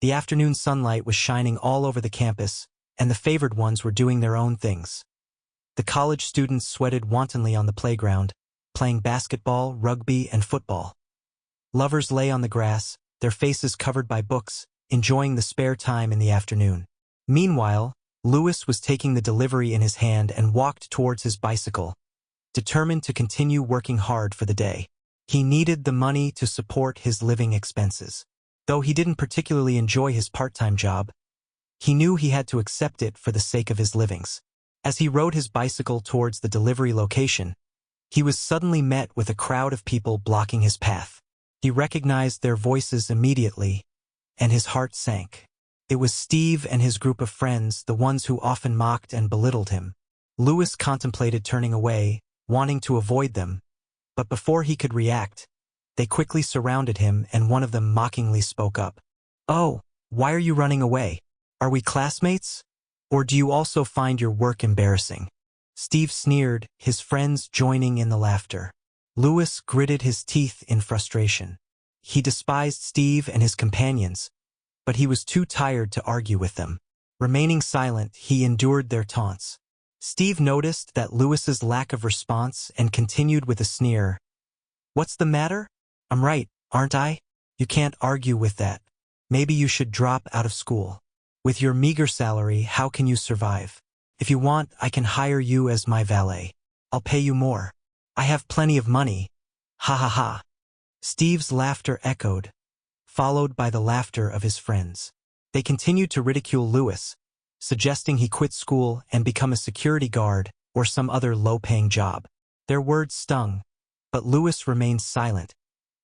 The afternoon sunlight was shining all over the campus, and the favored ones were doing their own things. The college students sweated wantonly on the playground, playing basketball, rugby, and football. Lovers lay on the grass, their faces covered by books, enjoying the spare time in the afternoon. Meanwhile, Louis was taking the delivery in his hand and walked towards his bicycle, determined to continue working hard for the day. He needed the money to support his living expenses. Though he didn't particularly enjoy his part-time job, he knew he had to accept it for the sake of his livings. As he rode his bicycle towards the delivery location, he was suddenly met with a crowd of people blocking his path. He recognized their voices immediately, and his heart sank. It was Steve and his group of friends, the ones who often mocked and belittled him. Louis contemplated turning away, wanting to avoid them, but before he could react, they quickly surrounded him and one of them mockingly spoke up. "Oh, why are you running away? Are we classmates? Or do you also find your work embarrassing?" Steve sneered, his friends joining in the laughter. Louis gritted his teeth in frustration. He despised Steve and his companions, but he was too tired to argue with them. Remaining silent, he endured their taunts. Steve noticed that Louis's lack of response and continued with a sneer. "What's the matter? I'm right, aren't I? You can't argue with that. Maybe you should drop out of school. With your meager salary, how can you survive? If you want, I can hire you as my valet. I'll pay you more. I have plenty of money. Ha ha ha." Steve's laughter echoed, followed by the laughter of his friends. They continued to ridicule Louis, suggesting he quit school and become a security guard or some other low-paying job. Their words stung, but Louis remained silent,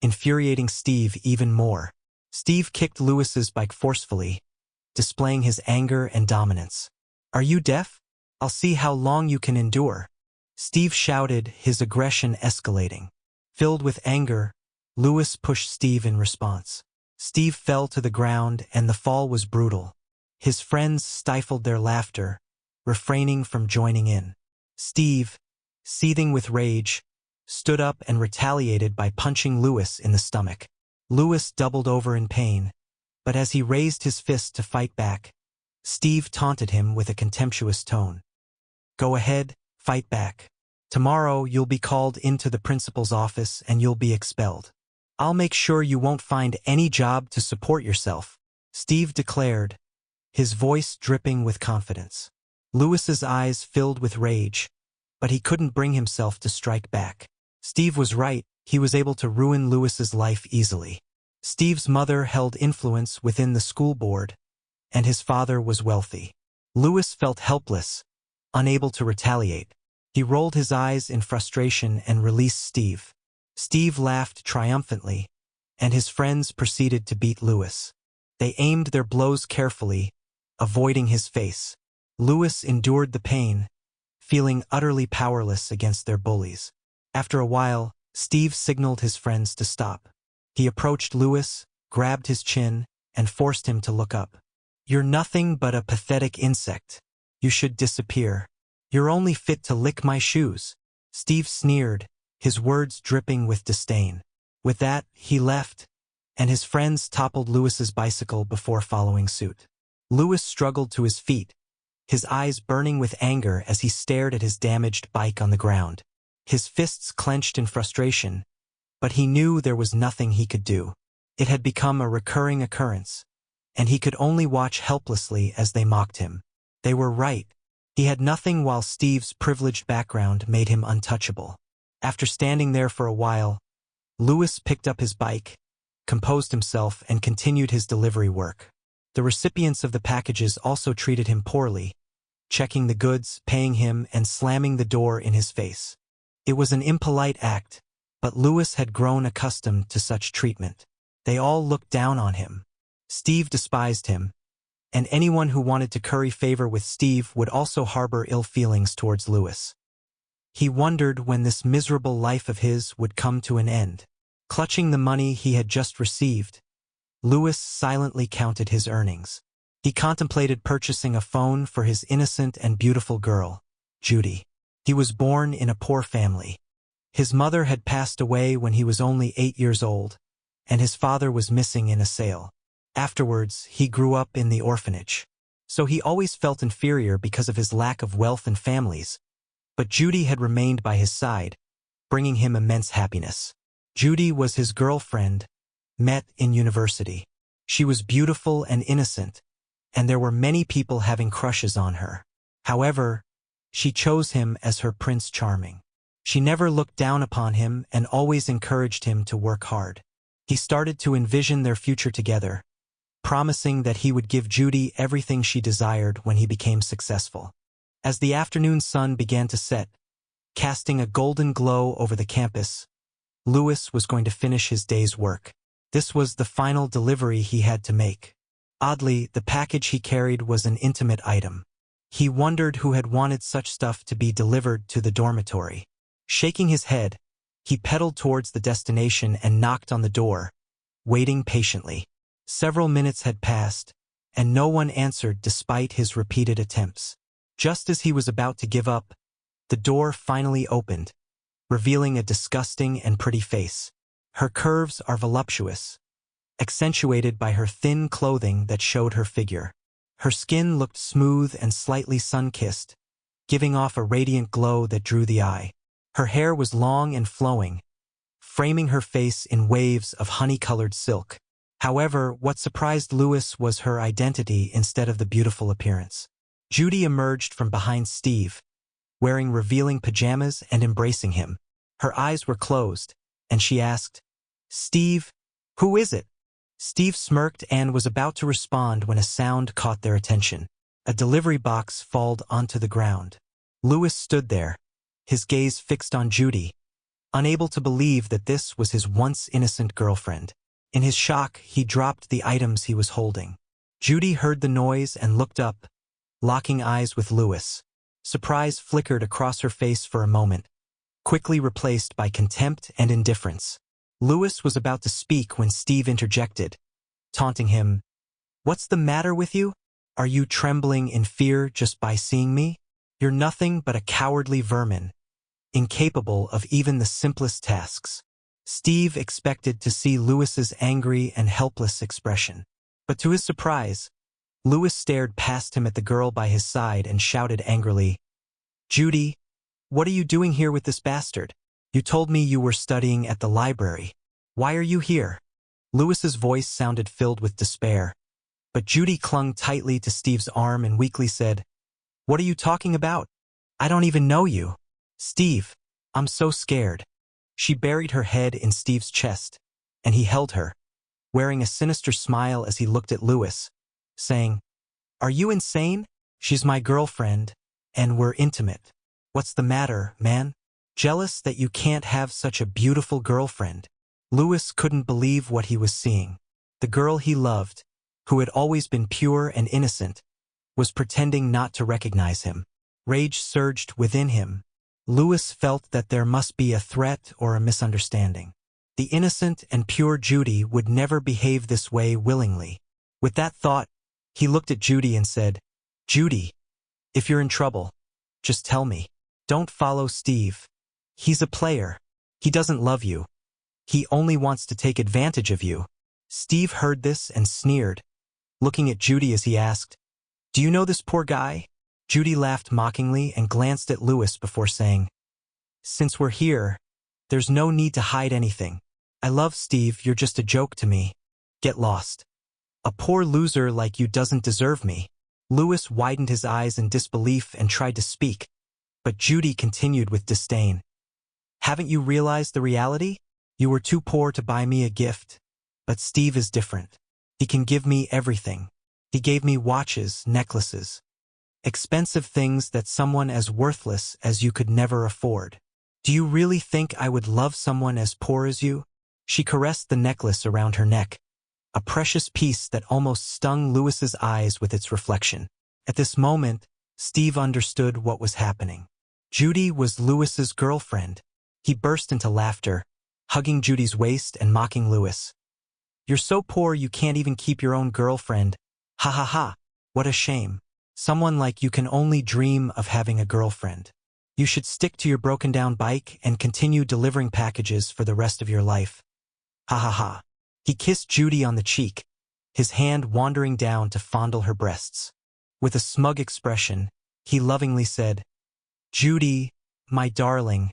infuriating Steve even more. Steve kicked Louis's bike forcefully, displaying his anger and dominance. "Are you deaf? I'll see how long you can endure." Steve shouted, his aggression escalating. Filled with anger, Louis pushed Steve in response. Steve fell to the ground and the fall was brutal. His friends stifled their laughter, refraining from joining in. Steve, seething with rage, stood up and retaliated by punching Louis in the stomach. Louis doubled over in pain, but as he raised his fist to fight back, Steve taunted him with a contemptuous tone. "Go ahead, fight back. Tomorrow you'll be called into the principal's office and you'll be expelled. I'll make sure you won't find any job to support yourself," Steve declared, his voice dripping with confidence. Louis's eyes filled with rage, but he couldn't bring himself to strike back. Steve was right, he was able to ruin Louis's life easily. Steve's mother held influence within the school board, and his father was wealthy. Louis felt helpless, unable to retaliate. He rolled his eyes in frustration and released Steve. Steve laughed triumphantly, and his friends proceeded to beat Louis. They aimed their blows carefully, avoiding his face. Louis endured the pain, feeling utterly powerless against their bullies. After a while, Steve signaled his friends to stop. He approached Louis, grabbed his chin, and forced him to look up. "You're nothing but a pathetic insect. You should disappear. You're only fit to lick my shoes." Steve sneered, his words dripping with disdain. With that, he left, and his friends toppled Louis's bicycle before following suit. Louis struggled to his feet, his eyes burning with anger as he stared at his damaged bike on the ground. His fists clenched in frustration, but he knew there was nothing he could do. It had become a recurring occurrence, and he could only watch helplessly as they mocked him. They were right. He had nothing, while Steve's privileged background made him untouchable. After standing there for a while, Louis picked up his bike, composed himself, and continued his delivery work. The recipients of the packages also treated him poorly, checking the goods, paying him, and slamming the door in his face. It was an impolite act, but Louis had grown accustomed to such treatment. They all looked down on him. Steve despised him, and anyone who wanted to curry favor with Steve would also harbor ill feelings towards Louis. He wondered when this miserable life of his would come to an end. Clutching the money he had just received, Louis silently counted his earnings. He contemplated purchasing a phone for his innocent and beautiful girl, Judy. He was born in a poor family. His mother had passed away when he was only 8 years old, and his father was missing in a sale. Afterwards, he grew up in the orphanage. So he always felt inferior because of his lack of wealth and families. But Judy had remained by his side, bringing him immense happiness. Judy was his girlfriend, met in university. She was beautiful and innocent, and there were many people having crushes on her. However, she chose him as her Prince Charming. She never looked down upon him and always encouraged him to work hard. He started to envision their future together, promising that he would give Judy everything she desired when he became successful. As the afternoon sun began to set, casting a golden glow over the campus, Louis was going to finish his day's work. This was the final delivery he had to make. Oddly, the package he carried was an intimate item. He wondered who had wanted such stuff to be delivered to the dormitory. Shaking his head, he pedaled towards the destination and knocked on the door, waiting patiently. Several minutes had passed, and no one answered despite his repeated attempts. Just as he was about to give up, the door finally opened, revealing a disgusting and pretty face. Her curves are voluptuous, accentuated by her thin clothing that showed her figure. Her skin looked smooth and slightly sun-kissed, giving off a radiant glow that drew the eye. Her hair was long and flowing, framing her face in waves of honey-colored silk. However, what surprised Louis was her identity instead of the beautiful appearance. Judy emerged from behind Steve, wearing revealing pajamas and embracing him. Her eyes were closed, and she asked, "Steve, who is it?" Steve smirked and was about to respond when a sound caught their attention. A delivery box fell onto the ground. Louis stood there, his gaze fixed on Judy, unable to believe that this was his once innocent girlfriend. In his shock, he dropped the items he was holding. Judy heard the noise and looked up, locking eyes with Louis. Surprise flickered across her face for a moment, quickly replaced by contempt and indifference. Louis was about to speak when Steve interjected, taunting him, "What's the matter with you? Are you trembling in fear just by seeing me? You're nothing but a cowardly vermin, incapable of even the simplest tasks." Steve expected to see Louis's angry and helpless expression. But to his surprise, Louis stared past him at the girl by his side and shouted angrily, "Judy, what are you doing here with this bastard? You told me you were studying at the library. Why are you here?" Louis's voice sounded filled with despair, but Judy clung tightly to Steve's arm and weakly said, "What are you talking about? I don't even know you. Steve, I'm so scared." She buried her head in Steve's chest, and he held her, wearing a sinister smile as he looked at Louis, saying, "Are you insane? She's my girlfriend, and we're intimate. What's the matter, man? Jealous that you can't have such a beautiful girlfriend?" Louis couldn't believe what he was seeing. The girl he loved, who had always been pure and innocent, was pretending not to recognize him. Rage surged within him. Louis felt that there must be a threat or a misunderstanding. The innocent and pure Judy would never behave this way willingly. With that thought, he looked at Judy and said, "Judy, if you're in trouble, just tell me. Don't follow Steve. He's a player. He doesn't love you. He only wants to take advantage of you." Steve heard this and sneered, looking at Judy as he asked, "Do you know this poor guy?" Judy laughed mockingly and glanced at Louis before saying, "Since we're here, there's no need to hide anything. I love Steve, you're just a joke to me. Get lost. A poor loser like you doesn't deserve me." Louis widened his eyes in disbelief and tried to speak, but Judy continued with disdain. "Haven't you realized the reality? You were too poor to buy me a gift, but Steve is different. He can give me everything. He gave me watches, necklaces, expensive things that someone as worthless as you could never afford. Do you really think I would love someone as poor as you?" She caressed the necklace around her neck, a precious piece that almost stung Louis's eyes with its reflection. At this moment, Steve understood what was happening. Judy was Louis's girlfriend. He burst into laughter, hugging Judy's waist and mocking Louis. "You're so poor you can't even keep your own girlfriend. Ha ha ha, what a shame. Someone like you can only dream of having a girlfriend. You should stick to your broken-down bike and continue delivering packages for the rest of your life. Ha ha ha." He kissed Judy on the cheek, his hand wandering down to fondle her breasts. With a smug expression, he lovingly said, "Judy, my darling,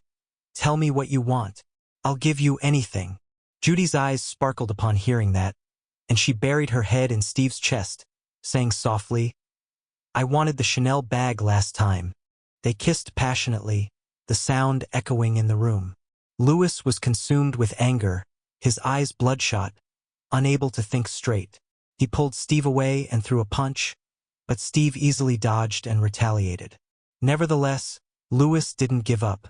tell me what you want. I'll give you anything." Judy's eyes sparkled upon hearing that, and she buried her head in Steve's chest, saying softly, "I wanted the Chanel bag last time." They kissed passionately, the sound echoing in the room. Louis was consumed with anger, his eyes bloodshot, unable to think straight. He pulled Steve away and threw a punch, but Steve easily dodged and retaliated. Nevertheless, Louis didn't give up.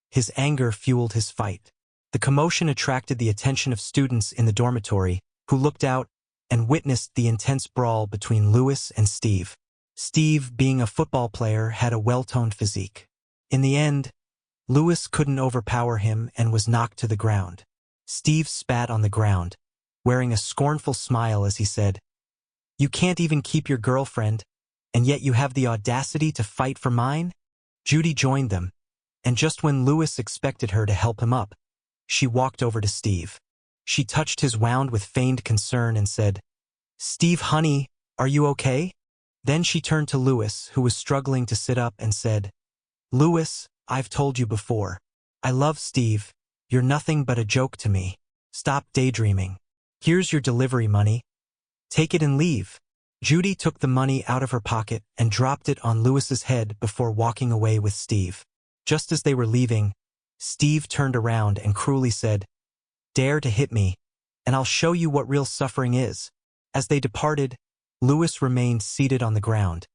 His anger fueled his fight. The commotion attracted the attention of students in the dormitory, who looked out and witnessed the intense brawl between Louis and Steve. Steve, being a football player, had a well-toned physique. In the end, Louis couldn't overpower him and was knocked to the ground. Steve spat on the ground, wearing a scornful smile as he said, "You can't even keep your girlfriend, and yet you have the audacity to fight for mine?" Judy joined them, and just when Louis expected her to help him up, she walked over to Steve. She touched his wound with feigned concern and said, "Steve, honey, are you okay?" Then she turned to Louis, who was struggling to sit up, and said, "Louis, I've told you before. I love Steve. You're nothing but a joke to me. Stop daydreaming. Here's your delivery money. Take it and leave." Judy took the money out of her pocket and dropped it on Louis's head before walking away with Steve. Just as they were leaving, Steve turned around and cruelly said, "Dare to hit me, and I'll show you what real suffering is." As they departed, Louis remained seated on the ground,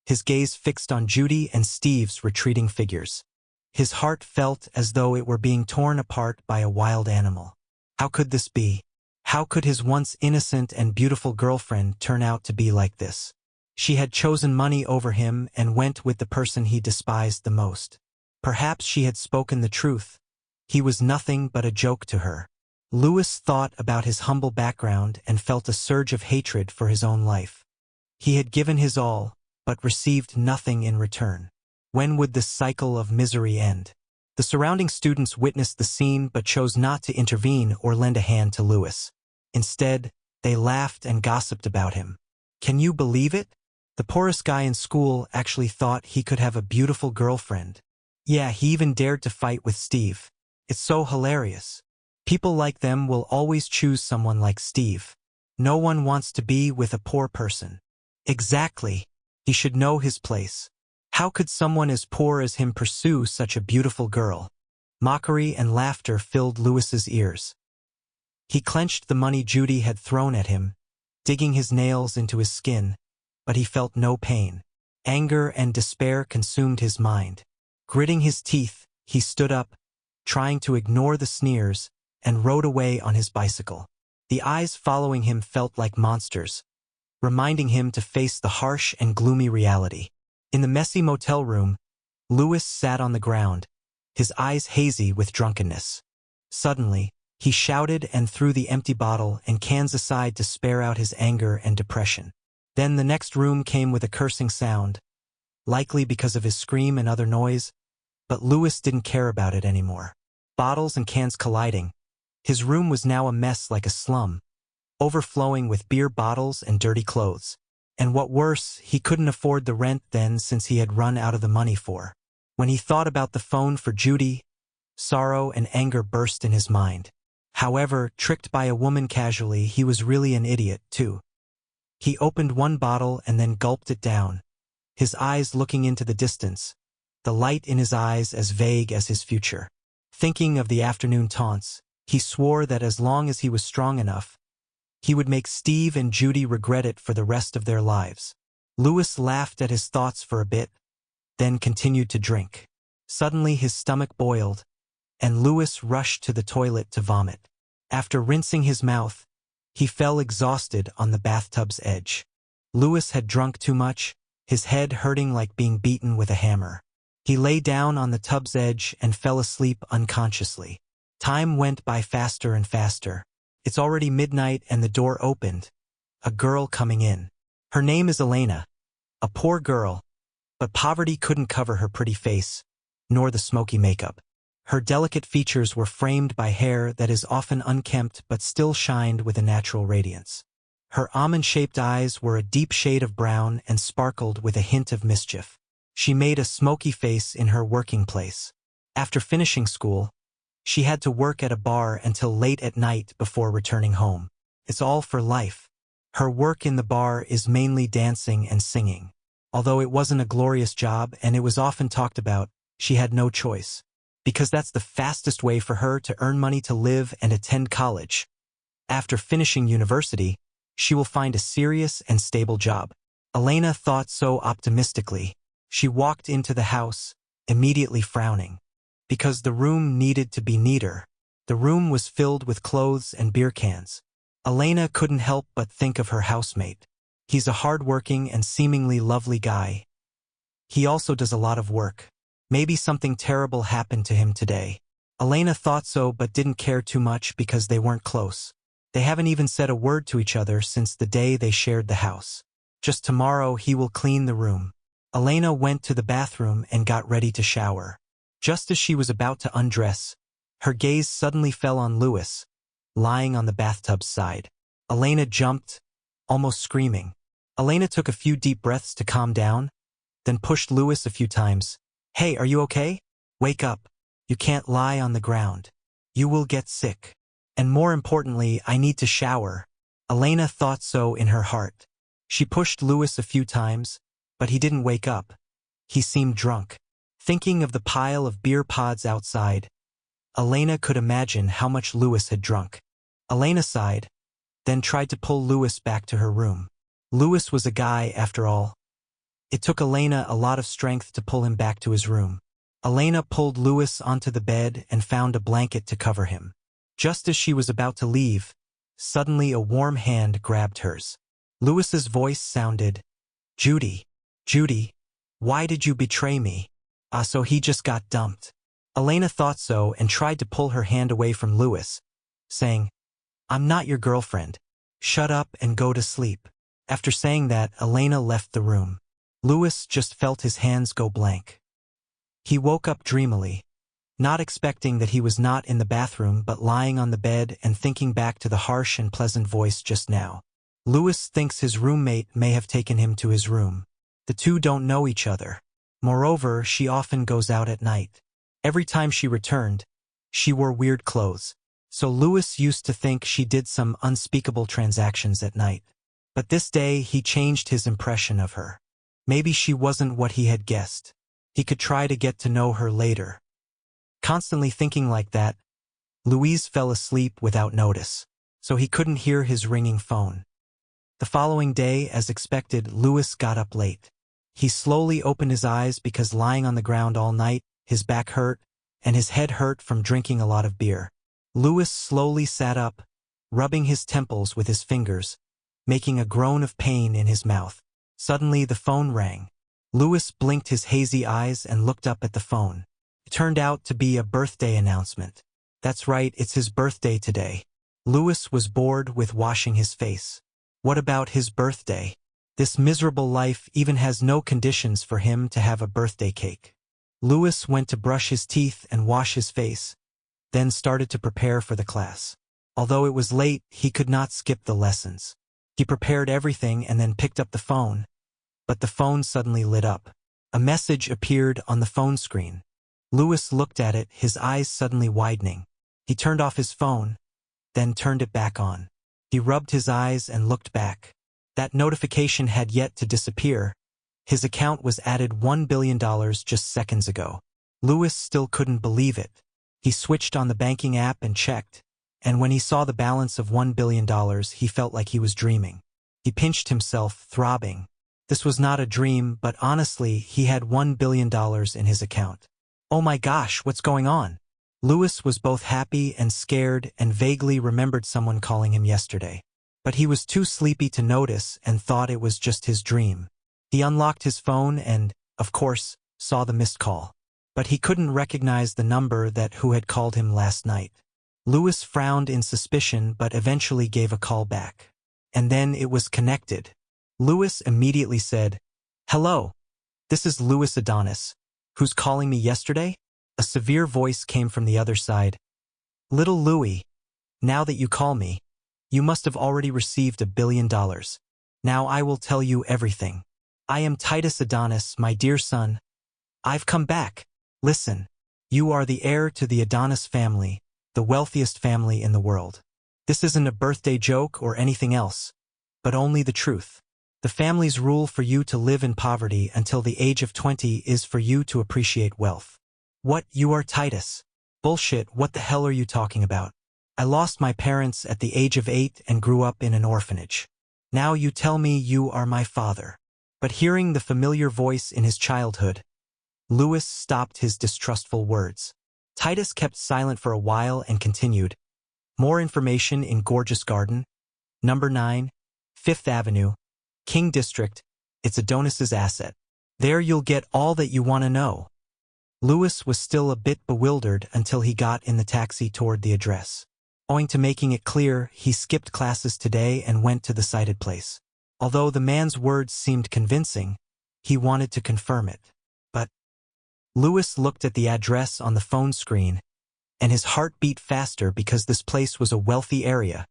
his gaze fixed on Judy and Steve's retreating figures. His heart felt as though it were being torn apart by a wild animal. How could this be? How could his once innocent and beautiful girlfriend turn out to be like this? She had chosen money over him and went with the person he despised the most. Perhaps she had spoken the truth. He was nothing but a joke to her. Louis thought about his humble background and felt a surge of hatred for his own life. He had given his all, but received nothing in return. When would this cycle of misery end? The surrounding students witnessed the scene but chose not to intervene or lend a hand to Louis. Instead, they laughed and gossiped about him. Can you believe it? The poorest guy in school actually thought he could have a beautiful girlfriend. Yeah, he even dared to fight with Steve. It's so hilarious. People like them will always choose someone like Steve. No one wants to be with a poor person. Exactly. He should know his place. How could someone as poor as him pursue such a beautiful girl? Mockery and laughter filled Louis's ears. He clenched the money Judy had thrown at him, digging his nails into his skin, but he felt no pain. Anger and despair consumed his mind. Gritting his teeth, he stood up, trying to ignore the sneers, and rode away on his bicycle. The eyes following him felt like monsters, reminding him to face the harsh and gloomy reality. In the messy motel room, Louis sat on the ground, his eyes hazy with drunkenness. Suddenly, he shouted and threw the empty bottle and cans aside to spare out his anger and depression. Then the next room came with a cursing sound, likely because of his scream and other noise, but Louis didn't care about it anymore. Bottles and cans colliding, his room was now a mess like a slum, overflowing with beer bottles and dirty clothes. And what worse, he couldn't afford the rent then since he had run out of the money for. When he thought about the phone for Judy, sorrow and anger burst in his mind. However, tricked by a woman casually, he was really an idiot, too. He opened one bottle and then gulped it down, his eyes looking into the distance, the light in his eyes as vague as his future. Thinking of the afternoon taunts, he swore that as long as he was strong enough, he would make Steve and Judy regret it for the rest of their lives. Louis laughed at his thoughts for a bit, then continued to drink. Suddenly his stomach boiled, and Louis rushed to the toilet to vomit. After rinsing his mouth, he fell exhausted on the bathtub's edge. Louis had drunk too much, his head hurting like being beaten with a hammer. He lay down on the tub's edge and fell asleep unconsciously. Time went by faster and faster. It's already midnight and the door opened. A girl coming in. Her name is Elena. A poor girl, but poverty couldn't cover her pretty face, nor the smoky makeup. Her delicate features were framed by hair that is often unkempt but still shined with a natural radiance. Her almond-shaped eyes were a deep shade of brown and sparkled with a hint of mischief. She made a smoky face in her working place. After finishing school, she had to work at a bar until late at night before returning home. It's all for life. Her work in the bar is mainly dancing and singing. Although it wasn't a glorious job and it was often talked about, she had no choice. Because that's the fastest way for her to earn money to live and attend college. After finishing university, she will find a serious and stable job. Elena thought so optimistically. She walked into the house, immediately frowning. Because the room needed to be neater. The room was filled with clothes and beer cans. Elena couldn't help but think of her housemate. He's a hard-working and seemingly lovely guy. He also does a lot of work. Maybe something terrible happened to him today. Elena thought so but didn't care too much because they weren't close. They haven't even said a word to each other since the day they shared the house. Just tomorrow he will clean the room. Elena went to the bathroom and got ready to shower. Just as she was about to undress, her gaze suddenly fell on Louis, lying on the bathtub's side. Elena jumped, almost screaming. Elena took a few deep breaths to calm down, then pushed Louis a few times. "Hey, are you okay? Wake up. You can't lie on the ground. You will get sick. And more importantly, I need to shower." Elena thought so in her heart. She pushed Louis a few times, but he didn't wake up. He seemed drunk. Thinking of the pile of beer pods outside, Elena could imagine how much Louis had drunk. Elena sighed, then tried to pull Louis back to her room. Louis was a guy, after all. It took Elena a lot of strength to pull him back to his room. Elena pulled Louis onto the bed and found a blanket to cover him. Just as she was about to leave, suddenly a warm hand grabbed hers. Louis's voice sounded, "Judy, Judy, why did you betray me?" So he just got dumped. Elena thought so and tried to pull her hand away from Louis, saying, "I'm not your girlfriend. Shut up and go to sleep." After saying that, Elena left the room. Louis just felt his hands go blank. He woke up dreamily, not expecting that he was not in the bathroom but lying on the bed and thinking back to the harsh and pleasant voice just now. Louis thinks his roommate may have taken him to his room. The two don't know each other. Moreover, she often goes out at night. Every time she returned, she wore weird clothes. So Louis used to think she did some unspeakable transactions at night. But this day he changed his impression of her. Maybe she wasn't what he had guessed. He could try to get to know her later. Constantly thinking like that, Louise fell asleep without notice, so he couldn't hear his ringing phone. The following day, as expected, Louis got up late. He slowly opened his eyes because lying on the ground all night, his back hurt, and his head hurt from drinking a lot of beer. Louis slowly sat up, rubbing his temples with his fingers, making a groan of pain in his mouth. Suddenly the phone rang. Louis blinked his hazy eyes and looked up at the phone. It turned out to be a birthday announcement. That's right, it's his birthday today. Louis was bored with washing his face. What about his birthday? This miserable life even has no conditions for him to have a birthday cake. Louis went to brush his teeth and wash his face, then started to prepare for the class. Although it was late, he could not skip the lessons. He prepared everything and then picked up the phone. But the phone suddenly lit up. A message appeared on the phone screen. Louis looked at it, his eyes suddenly widening. He turned off his phone, then turned it back on. He rubbed his eyes and looked back. That notification had yet to disappear. His account was added $1 billion just seconds ago. Louis still couldn't believe it. He switched on the banking app and checked, and when he saw the balance of $1 billion, he felt like he was dreaming. He pinched himself, throbbing. This was not a dream, but honestly, he had $1 billion in his account. Oh my gosh, what's going on? Louis was both happy and scared and vaguely remembered someone calling him yesterday. But he was too sleepy to notice and thought it was just his dream. He unlocked his phone and, of course, saw the missed call. But he couldn't recognize the number who had called him last night. Louis frowned in suspicion but eventually gave a call back. And then it was connected. Louis immediately said, "Hello, this is Louis Adonis. Who's calling me yesterday?" A severe voice came from the other side. "Little Louis, now that you call me, You must have already received $1 billion. Now I will tell you everything. I am Titus Adonis, my dear son. I've come back. Listen. You are the heir to the Adonis family, the wealthiest family in the world. This isn't a birthday joke or anything else, but only the truth. The family's rule for you to live in poverty until the age of 20 is for you to appreciate wealth. What, you are Titus? Bullshit, what the hell are you talking about? I lost my parents at the age of 8 and grew up in an orphanage. Now you tell me you are my father. But hearing the familiar voice in his childhood, Louis stopped his distrustful words. Titus kept silent for a while and continued. More information in Gorgeous Garden, number 9, 5th Avenue, King District. It's Adonis's asset. There you'll get all that you want to know. Louis was still a bit bewildered until he got in the taxi toward the address. Owing to making it clear, he skipped classes today and went to the cited place. Although the man's words seemed convincing, he wanted to confirm it. But Louis looked at the address on the phone screen, and his heart beat faster because this place was a wealthy area.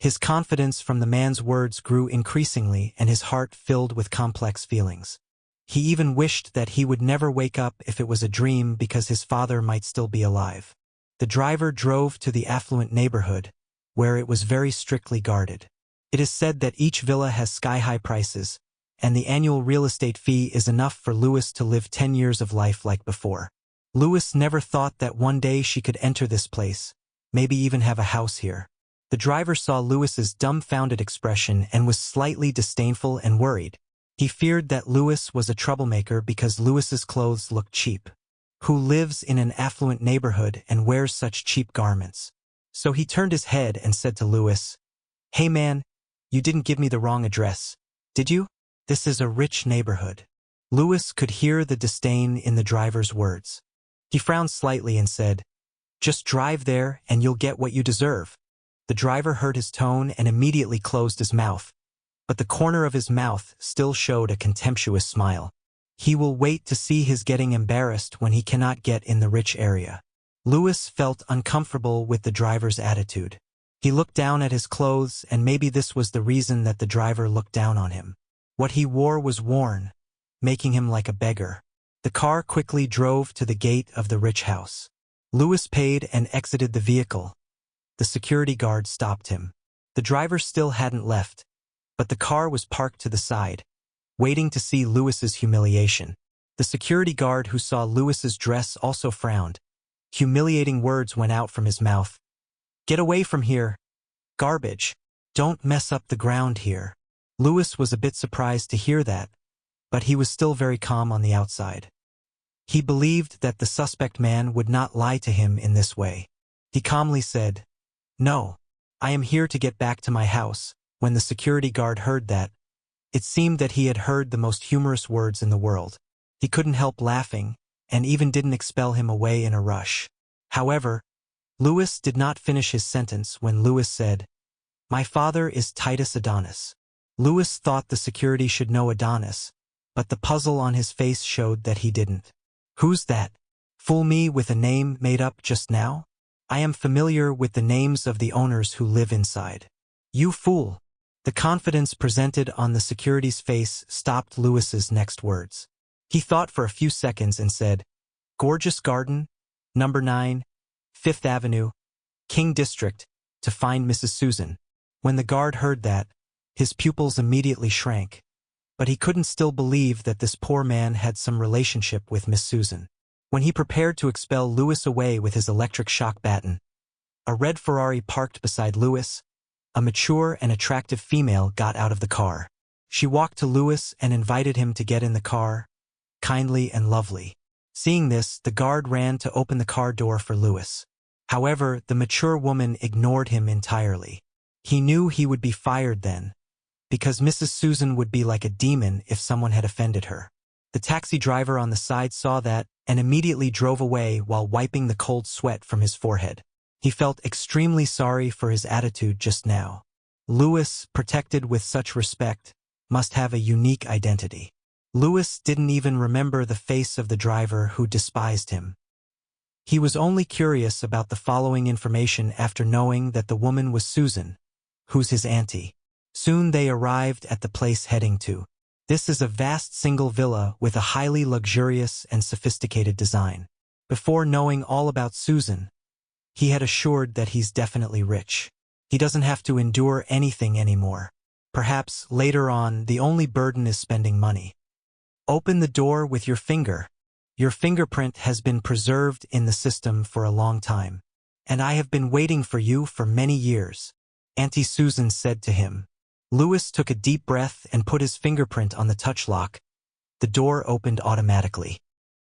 His confidence from the man's words grew increasingly, and his heart filled with complex feelings. He even wished that he would never wake up if it was a dream because his father might still be alive. The driver drove to the affluent neighborhood, where it was very strictly guarded. It is said that each villa has sky-high prices, and the annual real estate fee is enough for Louis to live 10 years of life like before. Louis never thought that one day she could enter this place, maybe even have a house here. The driver saw Louis's dumbfounded expression and was slightly disdainful and worried. He feared that Louis was a troublemaker because Louis's clothes looked cheap. Who lives in an affluent neighborhood and wears such cheap garments? So he turned his head and said to Louis, "Hey man, you didn't give me the wrong address, did you? This is a rich neighborhood." Louis could hear the disdain in the driver's words. He frowned slightly and said, "Just drive there and you'll get what you deserve." The driver heard his tone and immediately closed his mouth, but the corner of his mouth still showed a contemptuous smile. He will wait to see his getting embarrassed when he cannot get in the rich area. Louis felt uncomfortable with the driver's attitude. He looked down at his clothes, and maybe this was the reason that the driver looked down on him. What he wore was worn, making him like a beggar. The car quickly drove to the gate of the rich house. Louis paid and exited the vehicle. The security guard stopped him. The driver still hadn't left, but the car was parked to the side, waiting to see Louis's humiliation. The security guard who saw Louis's dress also frowned. Humiliating words went out from his mouth. "Get away from here. Garbage. Don't mess up the ground here." Louis was a bit surprised to hear that, but he was still very calm on the outside. He believed that the suspect man would not lie to him in this way. He calmly said, "No, I am here to get back to my house." When the security guard heard that, it seemed that he had heard the most humorous words in the world. He couldn't help laughing, and even didn't expel him away in a rush. However, Louis did not finish his sentence when Louis said, "My father is Titus Adonis." Louis thought the security should know Adonis, but the puzzle on his face showed that he didn't. "Who's that? Fool me with a name made up just now? I am familiar with the names of the owners who live inside." "You fool." The confidence presented on the security's face stopped Louis's next words. He thought for a few seconds and said, "Gorgeous Garden, number 9, 5th Avenue, King District, to find Mrs. Susan." When the guard heard that, his pupils immediately shrank, but he couldn't still believe that this poor man had some relationship with Miss Susan. When he prepared to expel Louis away with his electric shock baton, a red Ferrari parked beside Louis. A mature and attractive female got out of the car. She walked to Louis and invited him to get in the car, kindly and lovely. Seeing this, the guard ran to open the car door for Louis. However, the mature woman ignored him entirely. He knew he would be fired then, because Mrs. Susan would be like a demon if someone had offended her. The taxi driver on the side saw that and immediately drove away while wiping the cold sweat from his forehead. He felt extremely sorry for his attitude just now. Louis, protected with such respect, must have a unique identity. Louis didn't even remember the face of the driver who despised him. He was only curious about the following information after knowing that the woman was Susan, Who's his auntie? Soon they arrived at the place heading to. This is a vast single villa with a highly luxurious and sophisticated design. Before knowing all about Susan, he had assured that he's definitely rich. He doesn't have to endure anything anymore. Perhaps later on, the only burden is spending money. Open the door with your finger. Your fingerprint has been preserved in the system for a long time, and I have been waiting for you for many years, Auntie Susan said to him. Louis took a deep breath and put his fingerprint on the touch lock. The door opened automatically.